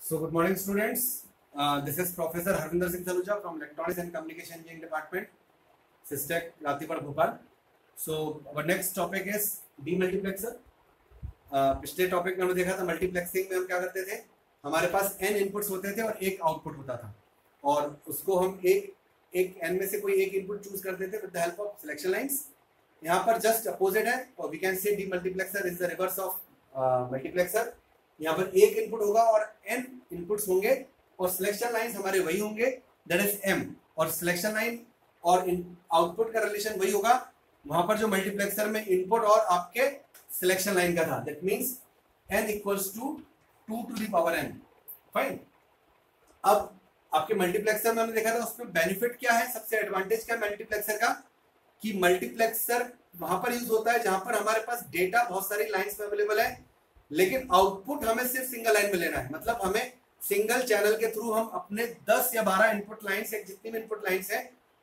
So good morning, students. This is Professor Harvinder Singh Saluja from Electronics and Communication Engineering Department, SISTEC, Ratipur, Bhopal. So our next topic is demultiplexer. पिछले topic में हमने देखा था multiplexing में हम क्या करते थे, हमारे पास n इनपुट्स होते थे और एक आउटपुट होता था और उसको हम एक n में से कोई एक इनपुट चूज करते थे with the help of selection lines. यहाँ पर जस्ट अपोजिट है और we can say demultiplexer is the reverse of multiplexer. यहाँ पर एक इनपुट होगा और n इनपुट्स होंगे और सिलेक्शन लाइंस हमारे वही होंगे, दैट इज m, और सिलेक्शन लाइन और आउटपुट का रिलेशन वही होगा. वहां पर जो मल्टीप्लेक्सर में इनपुट और आपके सिलेक्शन लाइन का था, that means n equals to 2 to the power n. Fine. अब आपके मल्टीप्लेक्सर में हमने देखा था उसमें बेनिफिट क्या है, सबसे एडवांटेज क्या है मल्टीप्लेक्सर का, कि मल्टीप्लेक्सर वहां पर यूज होता है जहां पर हमारे पास डेटा बहुत सारी लाइंस में अवेलेबल है, लेकिन आउटपुट हमें सिर्फ सिंगल लाइन में लेना है. मतलब हमें सिंगल चैनल के थ्रू हम अपने 10 या 12 इनपुट लाइंस या जितनी भी इनपुट लाइंस है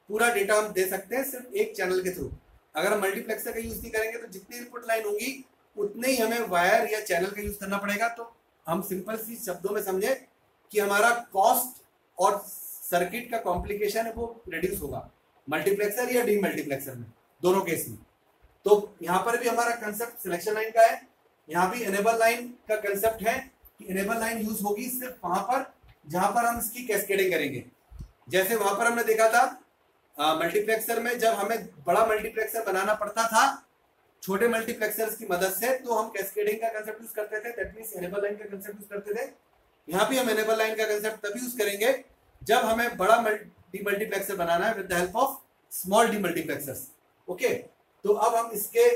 पूरा डेटा हम दे सकते हैं सिर्फ एक चैनल के थ्रू. अगर हम मल्टीप्लेक्सर का यूज नहीं करेंगे तो जितनी इनपुट लाइन होंगी उतने ही हमें वायर या चैनल का यूज करना पड़ेगा. तो हम सिंपल सी शब्दों में समझे कि हमारा कॉस्ट और सर्किट का कॉम्प्लिकेशन है वो रिड्यूस होगा मल्टीप्लेक्सर या डीमल्टीप्लेक्सर में, दोनों केस में. तो यहाँ पर भी हमारा कंसेप्ट सिलेक्शन लाइन का है, यहाँ भी इनेबल लाइन का कंसेप्ट है कि इनेबल लाइन यूज होगी सिर्फ वहां पर जहां पर हम इसकी कैस्केडिंग करेंगे. जैसे वहां पर हमने देखा था मल्टीप्लेक्सर में जब हमें बड़ा मल्टीप्लेक्सर बनाना पड़ता था छोटे मल्टीप्लेक्सर्स की मदद से, तो हम कैस्केडिंग का कंसेप्ट यूज करते थे, दैट मींस इनेबल लाइन का कंसेप्ट यूज करते थे. यहाँ भी हम इनेबल लाइन का कंसेप्ट तभी यूज करेंगे जब हमें बड़ा डीमल्टीप्लेक्सर बनाना है with the help of small demultiplexers. Okay, तो अब हम इसके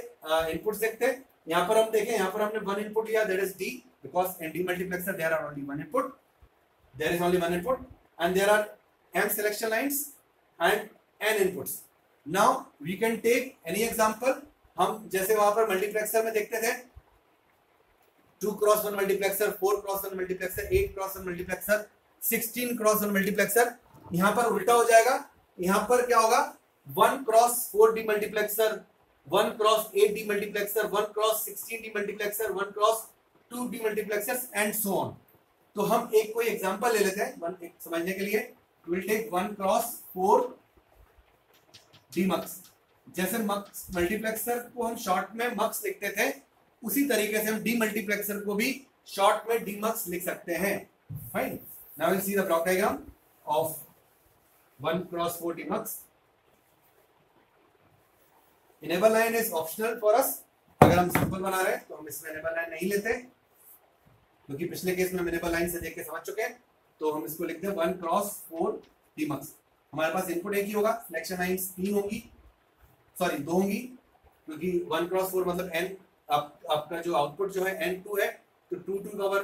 इनपुट्स देखते हैं. यहाँ पर हम देखें, यहाँ पर हमने वन इनपुट लिया, that is D, because in demultiplexer there are only one input, there is only one input and there are m selection lines and n inputs. Now we can take any example. हम जैसे वहां पर multiplexer में देखते थे 2x1 multiplexer, 4x1 multiplexer, 8x1 multiplexer, 16x1 multiplexer. यहाँ पर उल्टा हो जाएगा, यहाँ पर क्या होगा 1x4 demultiplexer, 1x8 demultiplexer, 1x16 demultiplexer, 1x2 demultiplexer and so on. तो हम एक कोई एग्जांपल ले लेते हैं एक समझने के लिए. Will take 1x4 demux. जैसे मक्स मल्टीप्लेक्सर को हम शॉर्ट में मक्स लिखते थे, उसी तरीके से हम डीमल्टीप्लेक्सर को भी शॉर्ट में डीमक्स लिख सकते हैं. Fine. Now will see the block diagram of 1x4 demux. Enable line is optional for us. अगर हम सिंपल बना रहे हैं तो हम इसमें इनेबल लाइन नहीं लेते, क्योंकि पिछले केस में हम इनेबल लाइन से देख के समझ चुके हैं. तो हम इसको लिखते हैं 1x4 डीमक्स. हमारे पास इनपुट एक ही होगा, सिलेक्शन लाइंस 3 होंगी, सॉरी 2 होंगी, क्योंकि 1x4 मतलब n, आपका जो आउटपुट जो है n2 है, तो 2 to the power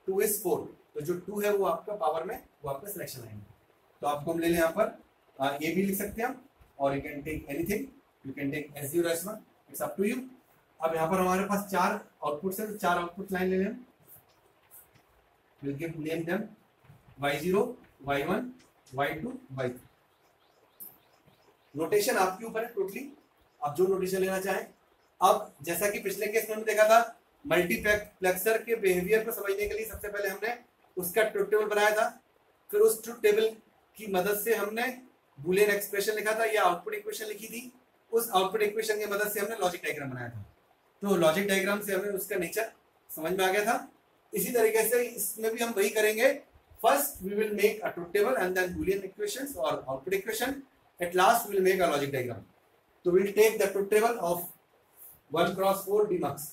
2 is 4. तो जो 2 है वो आपका पावर में वो आपका सिलेक्शन लाइन है. तो आपको हम ले लें यहाँ पर ए भी लिख सकते हैं हम, और you can take anything, you can take S0 S1, it's up to you. अब यहाँ पर हमारे पास 4 आउटपुट्स है, तो 4 आउटपुट लाइन ले लें. Will give name them Y0, Y1, Y2, Y3. Notation आपके ऊपर है टोटली, आप जो नोटेशन लेना चाहें. अब जैसा कि पिछले केस में हमने देखा था मल्टीप्लेक्सर के बिहेवियर को समझने के लिए सबसे पहले हमने उसका ट्रुथ टेबल बनाया था, फिर उस ट्रुथ टेबल की मदद से हमने बूलियन एक्सप्रेशन लिखा था या आउटपुट इक्वेशन लिखी थी. उस आउटपुट इक्वेशन की मदद से हमने लॉजिक डायग्राम बनाया था. तो लॉजिक डायग्राम से हमें उसका नेचर समझ में आ गया था. इसी तरीके से इसमें भी हम वही करेंगे. First we will make a truth table and then Boolean equations or output equation. At last we will make a logic diagram. So we will take the truth table of 1x4 demux.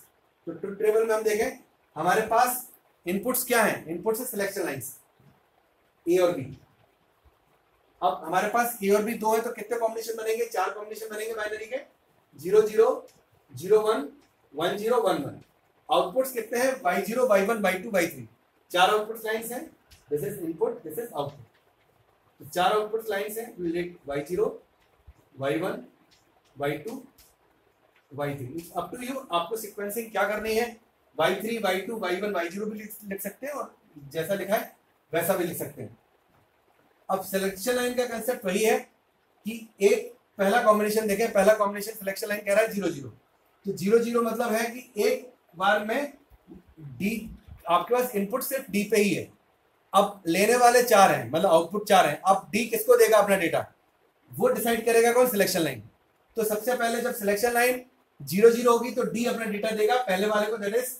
तो truth table में हम देखें हमारे पास inputs क्या हैं. Inputs है selection lines A और B. अब हमारे पास A और B 2 है, तो कितने कॉम्बिनेशन बनेंगे, 4 कॉम्बिनेशन बनेंगे बाइनरी के, 0 0 0 1 1 0 1 1. आउटपुट्स कितने हैं, Y0 Y1 Y2 Y3. 4 output lines हैं. This is input, this is output. तो 4 आउटपुट लाइंस हैं. We will take Y0, Y1, Y2, Y3. Up to you. आपको सीक्वेंसिंग क्या करनी है, Y3, Y2, Y1, Y0 भी लिख सकते हैं और जैसा लिखा है वैसा भी लिख सकते हैं. अब सिलेक्शन लाइन का कंसेप्ट वही है कि एक पहला कॉम्बिनेशन देखें, पहला कॉम्बिनेशन सिलेक्शन लाइन कह रहा है 0 0. तो 0 0 मतलब है कि एक बार में डी आपके पास इनपुट सिर्फ डी पे ही है, अब लेने वाले 4 हैं, मतलब आउटपुट 4 हैं। अब डी किसको देगा अपना डेटा, वो डिसाइड करेगा कौन, सिलेक्शन लाइन। तो सबसे पहले जब सिलेक्शन लाइन 0 0 होगी तो डी अपना डेटा देगा पहले वाले को, दैट इज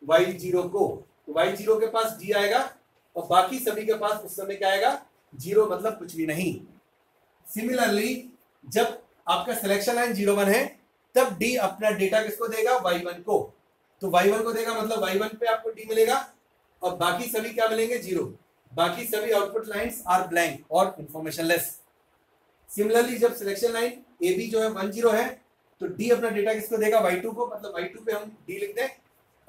y0 को। तो y0 के पास डी आएगा और बाकी सभी के पास उस समय क्या आएगा, 0, मतलब कुछ भी नहीं। सिमिलरली जब आपका सिलेक्शन लाइन 0 1 है तब डी अपना डेटा किसको देगा, y1 को। तो y1 को देगा मतलब y1 पे आपको डी मिलेगा और बाकी सभी क्या मिलेंगे, 0। बाकी सभी आउटपुट लाइंस आर ब्लैंक और इंफॉर्मेशन लेस। सिमिलरली जब सिलेक्शन लाइन ए बी जो है 1 0 है तो डी अपना डेटा किसको देगा, y2 को, मतलब y2 पे हम डी लिख दें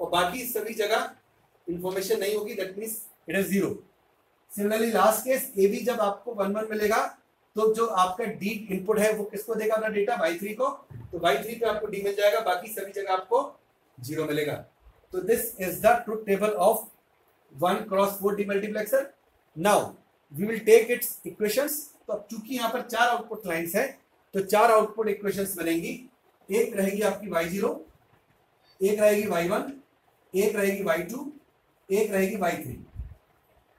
और बाकी सभी जगह इंफॉर्मेशन नहीं होगी, that means it is 0। Similarly last case A B जब आपको 1 1 मिलेगा तो जो आपका डी इनपुट है वो किसको देगा अपना डेटा, y3 को। तो y3 पे आपको डी मिल जाएगा, बाकी सभी जगह आपको 0 मिलेगा। तो this is the truth table of 1x4 demultiplexer. Now we will take its equations. तो अब चूंकि यहाँ पर 4 आउटपुट लाइंस है तो 4 आउटपुट इक्वेशंस बनेंगी। एक रहेगी आपकी y0, एक रहेगी y1, एक रहेगी y2, एक रहेगी y3।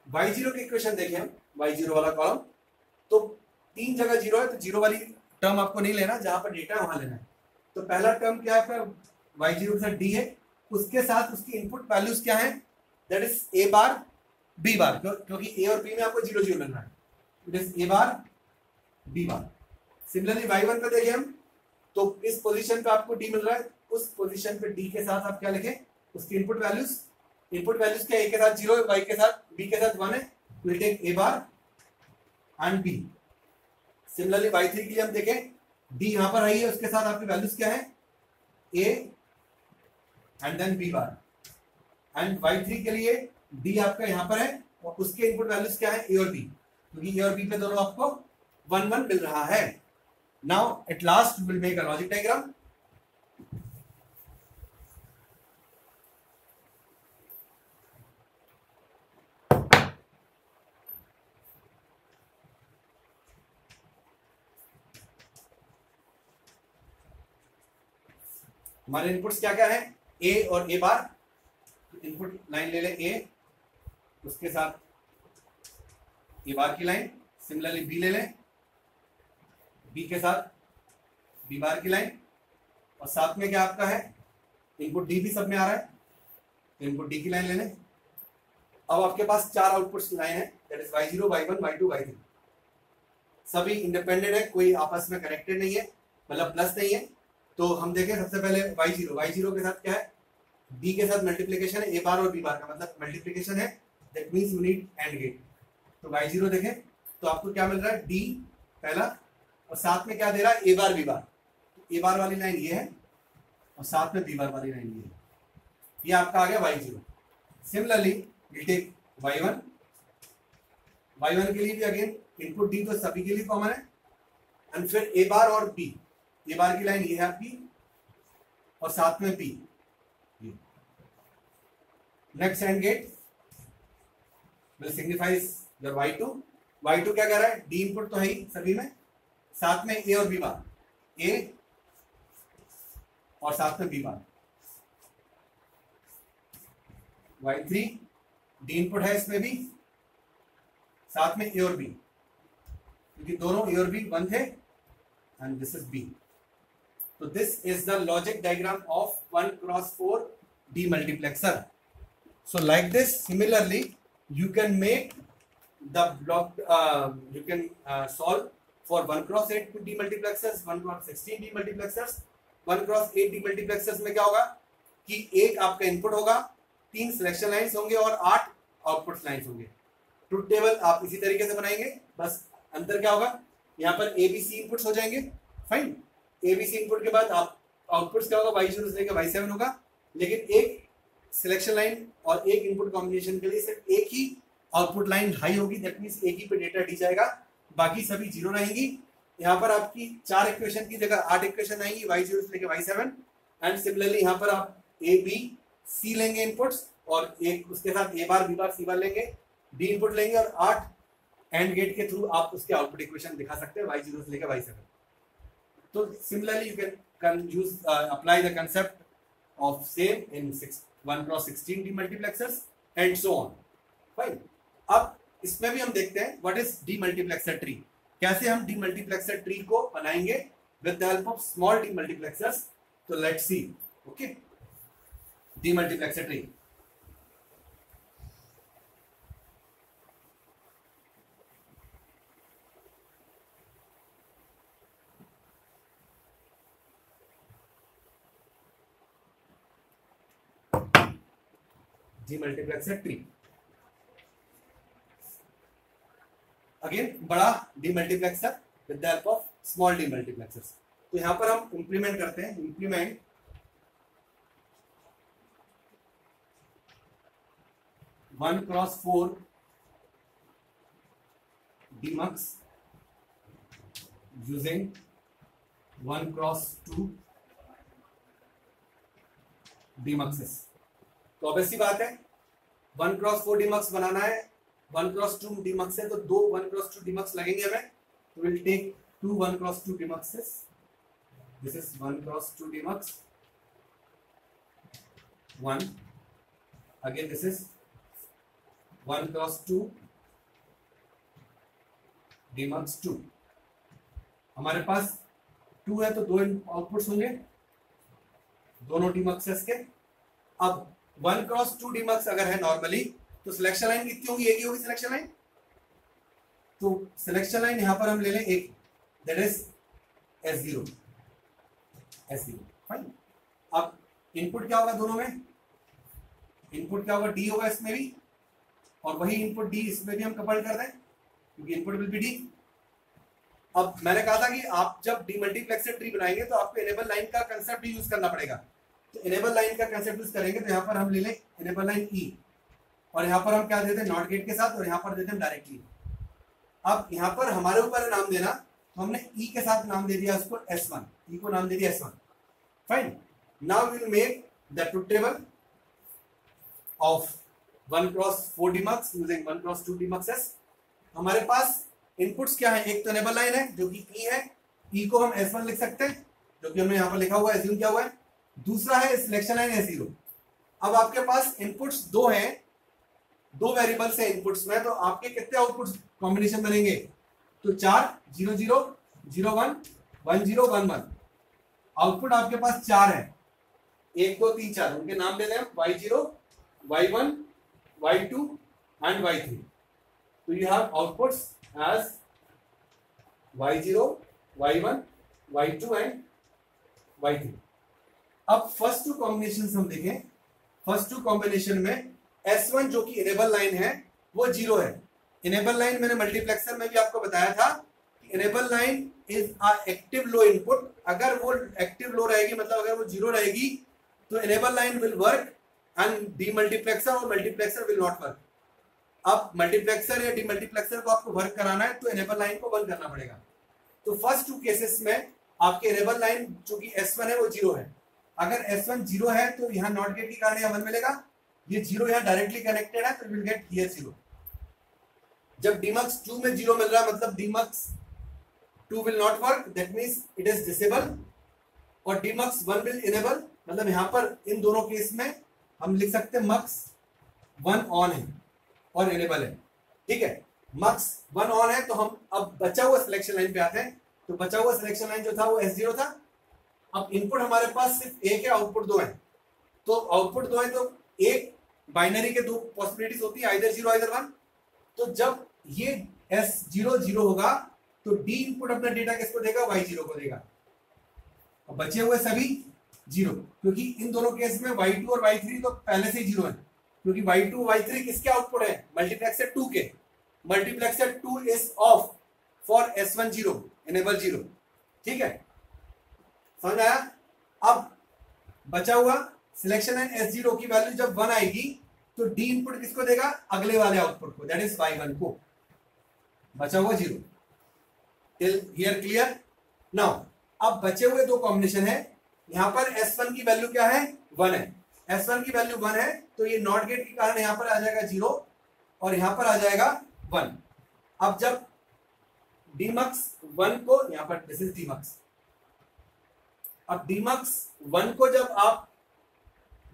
y0 की इक्वेशन देखें हम, y0 वाला कॉलम, तो 3 जगह 0 है तो 0 वाली टर्म आपको नहीं लेना, जहां पर डेटा है वहां लेना है। तो पहला टर्म क्या है आपका, y0 के साथ d है, उसके साथ उसकी इनपुट वैल्यूज क्या है, that is a bar b बार, क्योंकि a और b में आपको 0 0 लेना है, it is a bar b bar. Similarly y1 पे देखें हम, तो इस पोजीशन पे आपको d मिल रहा है, उस पोजीशन पे d के साथ आप क्या लिखें, उसकी इनपुट वैल्यूज क्या, a के साथ 0 है, y के साथ, b के साथ 1 है, will take a bar and b। Similarly y3 के लिए हम देखें, d यहां पर आई है, उसके साथ आपकी वैल्यूज क्या है, a and then b bar. And y3 के लिए d आपका यहां पर है और उसके इनपुट वैल्यूज क्या है, a और b, क्योंकि a और b पे दोनों आपको 1 1 मिल रहा है। Now at last will make a logic diagram. हमारे इनपुट्स क्या क्या है, a और a बार। इनपुट लाइन ले लें a, उसके साथ a बार की लाइन। सिमिलरली b ले लें, b के साथ b बार की लाइन, और साथ में क्या आपका है, इनपुट d भी सब में आ रहा है, इनपुट d की लाइन ले लें। अब आपके पास 4 आउटपुट्स लाइन है, that is y0, y1, y2, y3। सभी इंडिपेंडेंट है, कोई आपस में कनेक्टेड नहीं है, मतलब प्लस नहीं है। तो हम देखें सबसे पहले y0 के साथ क्या है, b के साथ मल्टीप्लिकेशन है, a बार और b बार का मतलब मल्टीप्लिकेशन है, that means we need and gate. तो y0 देखें तो आपको क्या मिल रहा है, d पहला, और साथ में क्या दे रहा है, a bar b bar. a बार वाली लाइन ये है और साथ में b बार वाली लाइन ये है, ये आपका आ गया y0। Similarly will take y1 के लिए भी अगेन इनपुट d तो सभी के लिए कॉमन है, एंड फिर a बार और b, a बार की लाइन ये है आपकी और साथ में b। Next and gate will signifies your y2 क्या कह रहा है, d इनपुट तो है ही सभी में, साथ में a और b बार, a और साथ में b बार। y3 d इनपुट है इसमें भी, साथ में a और b, क्योंकि दोनों a और b 1 थे, and this is b. So this is the logic diagram of 1x4 demultiplexer. So like this, similarly, you can make the block. You can solve for 1x8 demultiplexers, 1x16 demultiplexers. 1x8 demultiplexers में क्या होगा कि एक आपका input होगा, 3 selection lines होंगे और 8 output lines होंगे। ट्रुथ टेबल आप इसी तरीके से बनाएंगे, बस अंतर क्या होगा, यहाँ पर ABC इनपुट्स हो जाएंगे, फाइन। ABC इनपुट के बाद आप आउटपुट्स क्या होगा, y0 से लेकर y7 होगा, लेकिन एक सिलेक्शन लाइन और एक इनपुट कॉम्बिनेशन के लिए सिर्फ एक ही आउटपुट लाइन हाई होगी, दैट मींस एक ही पे डेटा डी जाएगा, बाकी सभी 0 रहेंगी। यहाँ पर आपकी 4 इक्वेशन की जगह 8 इक्वेशन आएंगी, y0 से लेकर y7। एंड सिमिलरली यहाँ पर आप a b c लेंगे इनपुट्स, और एक उसके साथ a bar b bar c बार लेंगे, d इनपुट लेंगे, और 8 एंड गेट के थ्रू आप उसके आउटपुट इक्वेशन दिखा सकते हैं y0 से लेकर y7। तो similarly you can use apply the concept of same in 1x16 demultiplexers and so on, fine। अब इसमें भी हम देखते हैं व्हाट इज डीमल्टीप्लेक्सर ट्री, कैसे हम डीमल्टीप्लेक्सर ट्री को बनाएंगे with the help of small demultiplexers. तो let's see. Okay, demultiplexer tree. Demultiplexer tree again बड़ा demultiplexer with the help of small demultiplexers. तो यहां पर हम इंप्लीमेंट करते हैं, implement 1x4 demux using 1x2 डीमक्सेस। तो ऑब्वियसली बात है 1x4 डीमक्स बनाना है, 1x2 डीमक्स है तो दो 1x2 डीमक्स लगेंगे हमें। तो will take 2 1x2 demuxes. This is 1x2 demux 1, again this is 1x2 demux 2। हमारे पास 2 है तो दो आउटपुट्स होंगे दोनों डीमक्सेस के। अब 1x2 डीमक्स अगर है नॉर्मली तो सिलेक्शन लाइन कितनी होगी, एक ही होगी सिलेक्शन लाइन। तो सिलेक्शन लाइन यहां पर हम ले लें एक, दैट इज S0 फाइन। अब इनपुट क्या होगा दोनों में, इनपुट क्या होगा D होगा इसमें भी, और वही इनपुट D इसमें भी हम कपल कर दें क्योंकि इनपुट विल बी D। अब मैंने कहा था कि आप जब डीमल्टीप्लेक्सर ट्री बनाएंगे तो आपको इनेबल लाइन का कंसेप्ट भी यूज करना पड़ेगा। तो इनेबल लाइन का कंसेप्ट यूज करेंगे तो यहाँ पर हम ले लें इनेबल लाइन E, और यहाँ पर हम क्या देते हैं नॉट गेट के साथ, और यहाँ पर देते हैं डायरेक्टली। अब यहाँ पर हमारे ऊपर है नाम देना, तो हमने E के साथ नाम दे दिया उसको S1, E को नाम दे दिया S1 fine. Now we will make the truth table of 1x4 demux using 1x2 demuxes. हमारे पास इनपुट्स क्या है, एक तो इनेबल लाइन है जो कि E है, E को हम S1 लिख सकते हैं जो कि हमने यहाँ पर लिखा हुआ है, एज्यूम किया हुआ है। दूसरा है सिलेक्शन लाइन S0। अब आपके पास इनपुट्स दो हैं, दो वेरिएबल्स हैं इनपुट्स में, तो आपके कितने आउटपुट्स कॉम्बिनेशन बनेंगे, तो 4 0 0 0 1 1 0 1 1। आउटपुट आपके पास 4 है, 1 2 3 4, उनके नाम दे दें Y0 Y1 Y2 and Y3। तो you have outputs as Y0 Y1 Y2 and Y3। अब फर्स्ट टू कॉम्बिनेशन हम देखें, फर्स्ट टू कॉम्बिनेशन में S1 जो कि इनेबल लाइन है वो 0 है। इनेबल लाइन मैंने मल्टीप्लेक्सर में भी आपको बताया था कि enable line is a active low input. अगर वो एक्टिव लो रहेगी, मतलब अगर वो 0 रहेगी तो enable line will work and demultiplexer और मल्टीप्लेक्सर विल नॉट वर्क। अब मल्टीप्लेक्सर या डीमल्टीप्लेक्सर को आपको वर्क कराना है तो इनेबल लाइन को बंद करना पड़ेगा। तो फर्स्ट टू केसेस में आपके इनेबल लाइन जो कि S1 है वो 0 है। अगर S1 0 है तो यहाँ नॉट गेट के कारण यहाँ 1 मिलेगा, ये 0 यहाँ डायरेक्टली कनेक्टेड है तो विल गेट हियर 0। जब डीमक्स 2 में 0 मिल रहा है मतलब demux 2 will not work, that means it is disable, और डीमक्स 1 विल इनेबल, मतलब यहाँ पर इन दोनों केस में हम लिख सकते हैं मक्स 1 ऑन है और इनेबल है। ठीक है, मक्स 1 ऑन है तो हम अब बचा हुआ सिलेक्शन लाइन पे आते हैं। तो बचा हुआ सिलेक्शन लाइन जो था वो S0 था। अब इनपुट हमारे पास सिर्फ एक है, आउटपुट 2 है। तो आउटपुट 2 है तो एक बाइनरी के दो पॉसिबिलिटीज होती है, आइदर 0 आइदर 1। तो जब ये S0 0 होगा तो D इनपुट अपना डेटा किसको देगा, Y0 को देगा। और बचे हुए सभी 0, क्योंकि इन दोनों केस में Y2 और Y3 तो पहले से ही 0 है, क्योंकि Y2 Y3 किसके आउटपुट है, मल्टीप्लेक्सर 2 के। Multiplexer 2 is of for S1 0 enable 0। ठीक है, समझ आया। अब बचा हुआ सिलेक्शन लाइन S0 की वैल्यू जब 1 आएगी तो D इनपुट किसको देगा, अगले वाले आउटपुट को, दैट इज Y1 को। बचा हुआ 0 टिल हियर, क्लियर। नाउ अब बचे हुए दो कॉम्बिनेशन है, यहां पर S1 की वैल्यू क्या है, 1 है। S1 की वैल्यू 1 है तो ये नॉट गेट के कारण यहां पर आ जाएगा 0 और यहां पर आ जाएगा 1। अब जब डीमक्स 1 को, यहां पर दिस इज डीमक्स, अब डीमक्स 1 को जब आप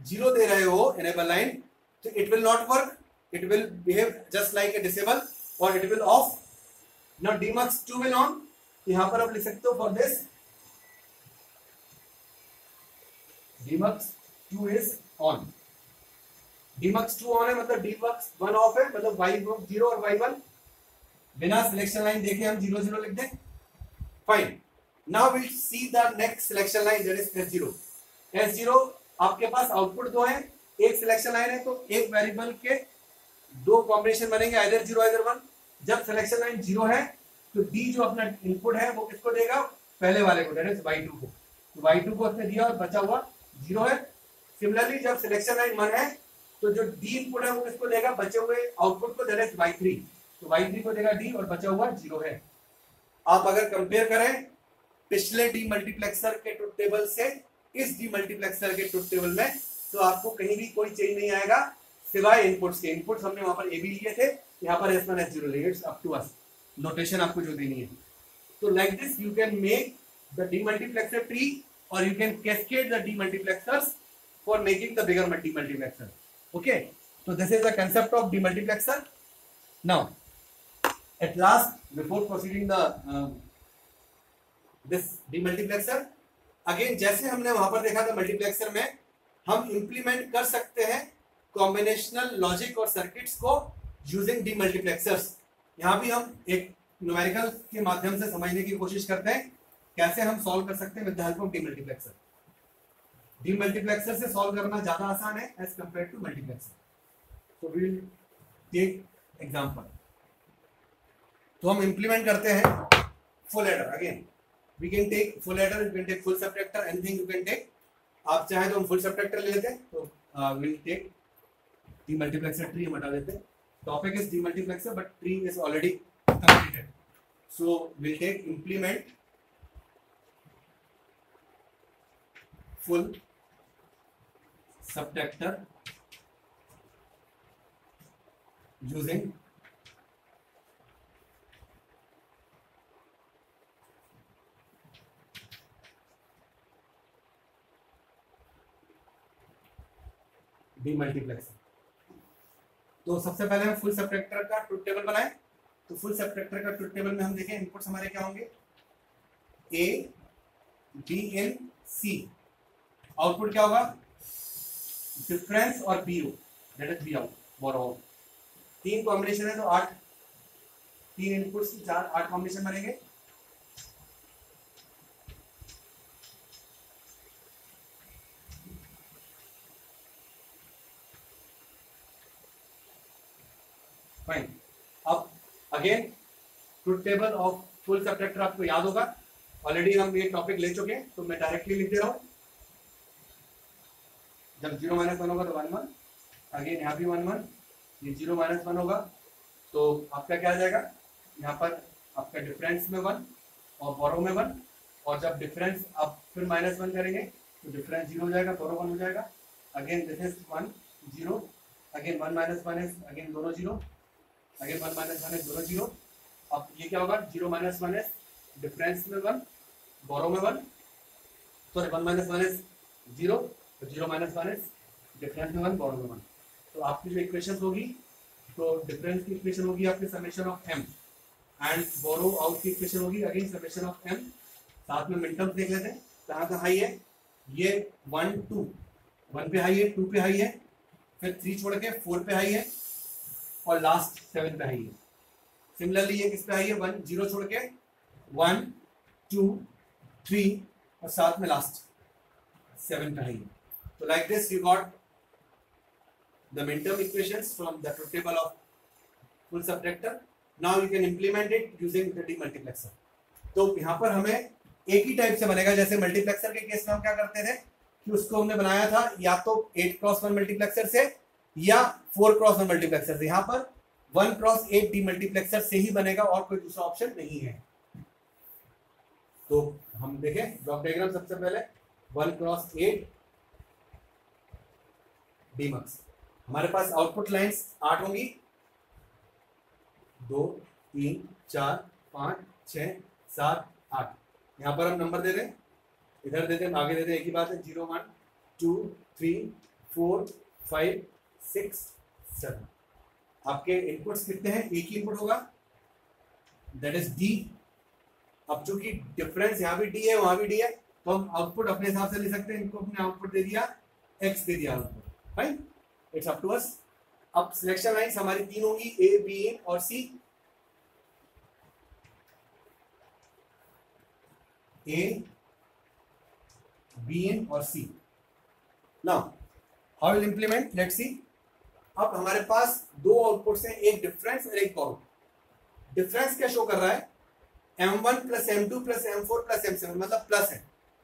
0 दे रहे हो इनेबल लाइन तो it will not work, it will behave just like a disable or it will off. Now demux2 will on, यहाँ पर आप लिख सकते हो for this demux2 is on. demux2 on है मतलब demux1 ऑफ है, मतलब y0 और y1 बिना सिलेक्शन लाइन देखे हम 0 0 लिख दें. Fine. Now will see the next selection line that is S0. S0 आपके पास आउटपुट दो है, एक सिलेक्शन लाइन है, तो एक वेरिएबल के दो कॉम्बिनेशन बनेंगे, आइदर 0 आइदर 1. जब सिलेक्शन लाइन 0 है तो D जो अपना इनपुट है वो किसको देगा, पहले वाले को, दैट इज y2 को. तो y2 को उसने दिया और बचा हुआ 0 है. सिमिलरली जब सिलेक्शन लाइन 1 है तो जो D इनपुट है वो किसको देगा, बचे हुए आउटपुट को, दैट इज y3. तो y3 को देगा D और बचा हुआ 0 है. आप अगर कंपेयर करें पिछले डीमल्टीप्लेक्सर के ट्रुथ टेबल से इस डीमल्टीप्लेक्सर के ट्रुथ टेबल में, तो आपको कहीं भी कोई चेंज नहीं आएगा सिवाय इनपुट्स के. इनपुट्स हमने वहां पर ए बी लिए थे, यहाँ पर S1 S0 लिए. It's up to us, notation आपको जो देनी है. तो like this you can make the demultiplexer tree और you can cascade the demultiplexers for making the bigger demultiplexer. Okay, तो this is the concept of demultiplexer. Now at last, before proceeding the this demultiplexer, again जैसे हमने वहां पर देखा था multiplexer में हम इंप्लीमेंट कर सकते हैं कॉम्बिनेशनल लॉजिक और सर्किट्स को यूजिंग डीमल्टीप्लेक्सर्स. यहाँ भी हम एक न्यूमेरिकल के माध्यम से समझने की कोशिश करते हैं कैसे हम सॉल्व कर सकते हैं with the help of demultiplexer. Demultiplexer से सॉल्व करना ज्यादा आसान है as compare to multiplexer. So we will take example. तो हम इंप्लीमेंट करते हैं full adder. Again we can take full adder, you can take full subtractor, anything you can take. आप चाहे तो हम फुल सबट्रैक्टर ले लेते हैं, तो विल टेक डीमल्टीप्लेक्सर ट्री हम हटा देते हैं. Topic is demultiplexer but tree is already completed. So will take implement full subtractor using demultiplexer. तो सबसे पहले हम फुल सबट्रैक्टर का ट्रुथ टेबल बनाएं. तो फुल सबट्रैक्टर का ट्रुथ टेबल में हम देखें इनपुट्स हमारे क्या होंगे, A B in C. Output क्या होगा, डिफरेंस और BO, that is B out borrow. 3 combination है तो 8, 3 इनपुट्स 8 कॉम्बिनेशन बनेंगे. फाइन. अब again truth table of full subtractor आपको याद होगा, ऑलरेडी हम ये टॉपिक ले चुके हैं, तो मैं डायरेक्टली लिख दे रहा हूं. जब 0 - 1 होगा तो 1 1, अगेन यहाँ भी 1 1, ये 0 - 1 होगा तो आपका क्या आ जाएगा, यहाँ पर आपका डिफरेंस में 1 और बोरो में 1, और जब डिफरेंस आप फिर -1 करेंगे तो डिफरेंस 0 हो जाएगा, बोरो 1 हो जाएगा. Again this is 1 0, again 1 - 1 is again दोनों 0, अगेन 1 - 1 है दोनों 0. अब ये क्या होगा, 0 - 1 है डिफरेंस में 1, बोरो में 1, सॉरी 1 - 1 है 0, तो 0 - 1 है डिफरेंस में 1, बोरो में 1. तो आपकी जो इक्वेशन होगी, तो डिफरेंस की इक्वेशन होगी आपकी summation of m and borrow out की इक्वेशन होगी अगेन समेशन ऑफ m. साथ में मिनटर्म्स देख लेते हैं कहाँ का हाई है. ये 1 2, 1 पे हाई है, 2 पे हाई है, फिर 3 छोड़ के 4 पे हाई है और लास्ट 7 पे हाई है. सिमिलरली ये किस पे हाई है, 1 0 छोड़ के 1 2 3 और साथ में लास्ट 7 पे हाई है. तो like this you got the minterm equations from the truth table of full subtractor. Now you can implement it using the demultiplexer. तो यहाँ पर हमें एक ही टाइप से बनेगा, जैसे मल्टीप्लेक्सर के केस में हम क्या करते थे कि उसको हमने बनाया था या तो 8x1 मल्टीप्लेक्सर से या 4x1 मल्टीप्लेक्सर से. यहाँ पर 1x8 डीमल्टीप्लेक्सर से ही बनेगा और कोई दूसरा ऑप्शन नहीं है. तो हम देखें ब्लॉक डायग्राम. सबसे पहले 1x8 डीमक्स. हमारे पास आउटपुट लाइंस 8 होंगी, 2 3 4 5 6 7 8. यहाँ पर हम नंबर दे दें, इधर दे दें, आगे दे दें, एक ही बात है. 0 1 2 3 4 5 6 7. आपके इनपुट्स कितने हैं, एक ही इनपुट होगा, दैट इज डी। अब चूंकि डिफरेंस यहाँ भी डी है वहां भी डी है, तो हम आउटपुट अपने हिसाब से ले सकते हैं। इनको अपने आउटपुट दे दिया, एक्स दे दिया output, fine, it's up to us. अब सिलेक्शन लाइंस हमारी तीन होंगी, ए बी और सी। ए बी इन और C. Now how will implement, let's see. अब हमारे पास दो आउटपुट्स हैं, एक डिफरेंस और एक बोरो। डिफरेंस क्या शो कर रहा है, M1 plus M2 plus M4 plus M7, मतलब प्लस है,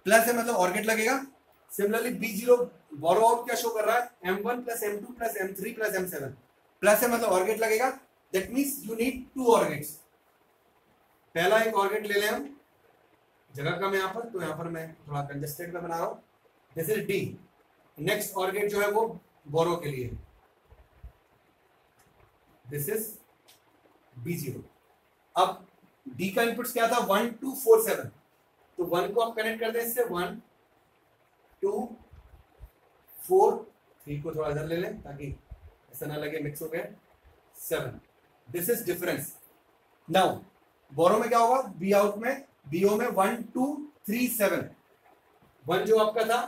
प्लस है मतलब ऑर गेट लगेगा। सिमिलरली B0 बोरो आउट क्या शो कर रहा है, M1 plus M2 plus M3 plus M7, plus है मतलब ऑर गेट लगेगा। That means you need two or gates. पहला एक ऑर गेट ले लें हम, जगह कम है यहाँ पर, तो यहाँ पर मैं थोड़ा कंजेस्टेड में बना रहा हूँ। This is D. Next or gate जो है वो बोरो के लिए, दिस इज B0। अब डी का इनपुट्स क्या था, 1 2 4 7, तो 1 को आप कनेक्ट कर दें इससे, 1 2 4, 3 को थोड़ा इधर ले लें ताकि ऐसा ना लगे मिक्स हो गया, 7। This is difference. नाउ बोरो में क्या होगा, बी आउट में, बीओ में 1 2 3 7, 1 जो आपका था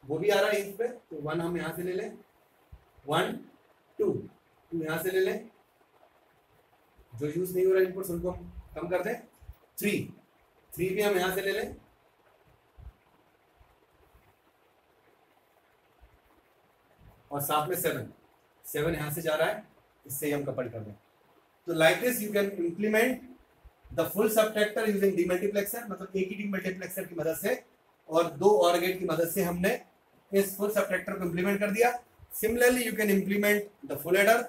वो भी आ रहा है इस पे, तो 1 हम यहां से ले लें, 1 2 2 यहां से ले लें, जो यूज नहीं हो रहा इनपुट्स उनको कम कर दें, 3 भी हम यहां से ले लें, और साथ में 7 यहां से जा रहा है, इससे हम कपल कर दें। तो like this you can implement the full subtractor using demultiplexer, मतलब एक ही डीमल्टीप्लेक्सर की मदद से और दो ऑर गेट की मदद से हमने इस फुल सबट्रैक्टर को इंप्लीमेंट कर दिया। Similarly you can implement the full adder.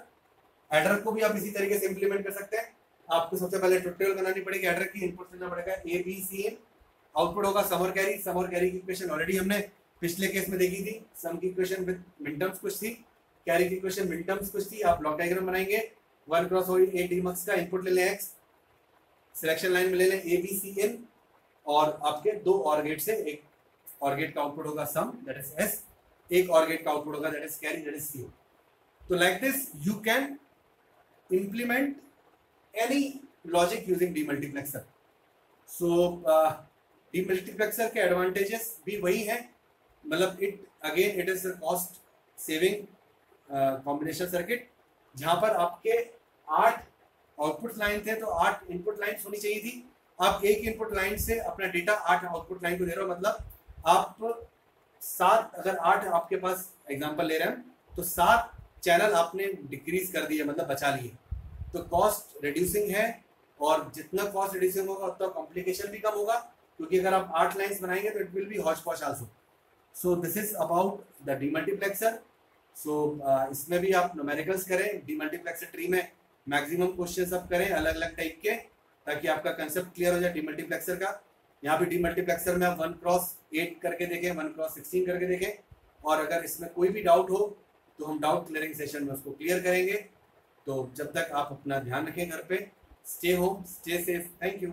Adder को भी आप इसी तरीके से इंप्लीमेंट कर सकते हैं। आपको सबसे पहले ट्यूटोरियल बनानी पड़ेगी, एडर की इनपुट देना पड़ेगा A B C in, output होगा सम और कैरी। सम और कैरी की इक्वेशन ऑलरेडी हमने पिछले केस में देखी थी, सम की इक्वेशन विद मिन टर्म्स कुछ थी, कैरी की इक्वेशन मिन टर्म्स कुछ थी। आप ब्लॉक डायग्राम बनाएंगे, 1 क्रॉस और 8 डीमक्स का इनपुट ले लें एक्स, सिलेक्शन लाइन में ले लें ए बी सी इन, और आपके दो ऑर गेट से एक ऑर गेट का आउटपुट होगा सम दैट इज एस, एक ऑर गेट का आउटपुट होगा that is carry that is C. तो like this you can implement any logic using demultiplexer. So demultiplexer के advantages भी वही है, मतलब it is a cost saving combination circuit, जहां पर आपके 8 आउटपुट लाइन थे तो 8 इनपुट लाइन होनी चाहिए थी। आप एक इनपुट लाइन से अपना डेटा 8 आउटपुट लाइन को दे रहे हो, मतलब आप 7, अगर 8 आपके पास एग्जांपल ले रहे हैं तो 7 चैनल आपने डिक्रीज कर दिए, मतलब बचा लिए। तो कॉस्ट रिड्यूसिंग है, और जितना कॉस्ट रिड्यूसिंग होगा उतना कॉम्प्लिकेशन भी कम होगा, क्योंकि अगर आप 8 लाइंस बनाएंगे तो it will be hotchpotch also. So this is about the demultiplexer. So इसमें भी आप न्यूमेरिकल्स करें, डीमल्टीप्लेक्सर ट्री में मैक्सिमम क्वेश्चन आप करें अलग अलग टाइप के, ताकि आपका कंसेप्ट क्लियर हो जाए डीमल्टीप्लेक्सर का। यहाँ भी डीमल्टीप्लेक्सर में आप 1 क्रॉस 8 करके देखें, 1 क्रॉस 16 करके देखें, और अगर इसमें कोई भी डाउट हो तो हम डाउट क्लियरिंग सेशन में उसको क्लियर करेंगे। तो जब तक आप अपना ध्यान रखें घर पे, stay home, stay safe, thank you.